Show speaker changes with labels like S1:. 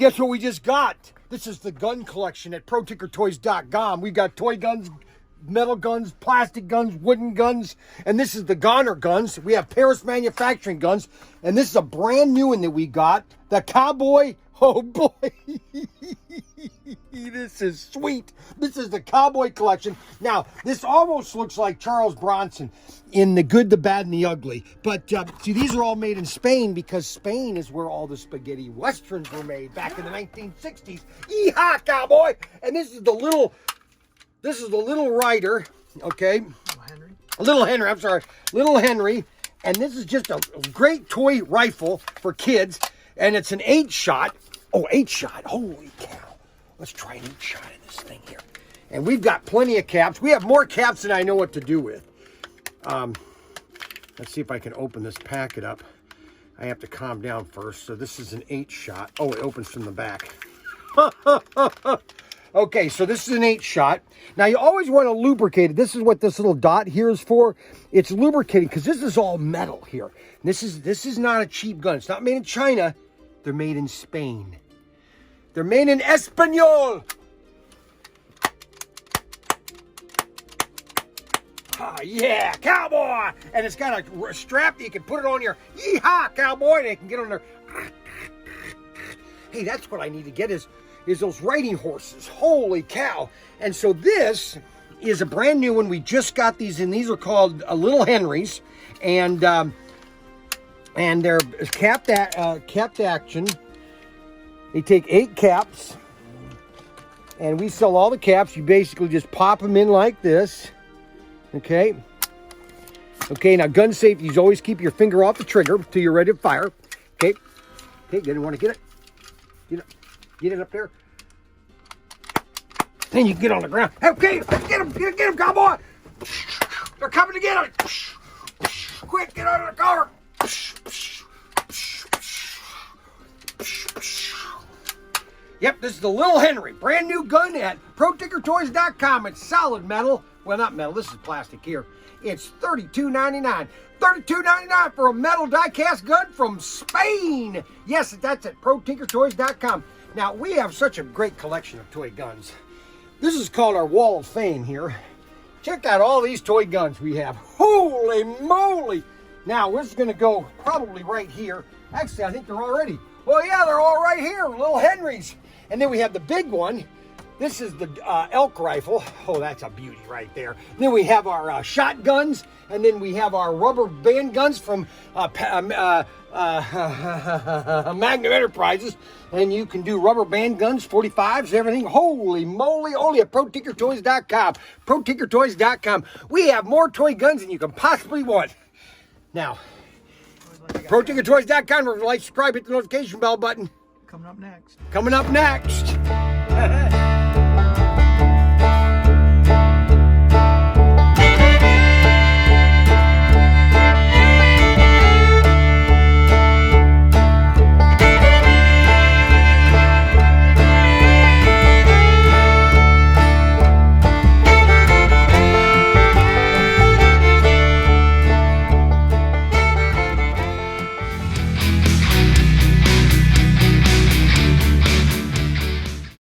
S1: guess what we just got? This is the gun collection at ProTinkerToys.com. We've got toy guns, metal guns, plastic guns, wooden guns, and this is the Gonher guns. We have Paris manufacturing guns, and this is a brand new one that we got, the Cowboy. Oh boy, this is sweet. This is the Cowboy collection. Now, this almost looks like Charles Bronson in The Good, the Bad, and the Ugly. But see, these are all made in Spain because Spain is where all the spaghetti westerns were made back in the 1960s. Yeehaw, cowboy! And this is the little Rider, okay? Little Henry, I'm sorry. Little Henry. And this is just a great toy rifle for kids. And it's an 8-shot. Oh, 8-shot. Holy cow. Let's try an 8-shot in this thing here. And we've got plenty of caps. We have more caps than I know what to do with. Let's see if I can open this packet up. I have to calm down first. So this is an 8-shot. Oh, it opens from the back. Okay, so this is an 8-shot. Now, you always want to lubricate it. This is what this little dot here is for. It's lubricating because this is all metal here. This is not a cheap gun. It's not made in China. They're made in Spain. They're made in Espanol. Ah, yeah, cowboy. And it's got a strap that you can put it on your yeehaw, cowboy, and it can get on there. Hey, that's what I need to get is those riding horses. Holy cow. And so this is a brand new one. We just got these in. These are called Little Henrys. And they're capped action. They take 8 caps. And we sell all the caps. You basically just pop them in like this. Okay. Okay, now gun safety is always keep your finger off the trigger until you're ready to fire. Okay. Okay, you want to get it? Get it up there. Then you can get on the ground. Okay, get him, cowboy. They're coming to get him. Quick, get out of the car. Yep, this is the Little Henry. Brand new gun at ProTinkerToys.com. It's solid metal. Well, not metal. This is plastic here. It's $32.99. $32.99 for a metal die-cast gun from Spain. Yes, that's at ProTinkerToys.com. Now, we have such a great collection of toy guns. This is called our Wall of Fame here. Check out all these toy guns we have. Holy moly! Now, we're just going to go probably right here. Actually, I think they're already. Well, yeah, they're all right here, Little Henrys. And then we have the big one. This is the elk rifle. Oh, that's a beauty right there. Then we have our shotguns, and then we have our rubber band guns from Magnum Enterprises. And you can do rubber band guns, 45s, everything. Holy moly, only at ProTinkerToys.com. ProTinkerToys.com. We have more toy guns than you can possibly want. Now, ProTinkerToys.com. Like, subscribe, hit the notification bell button.
S2: Coming up next.
S1: Coming up next.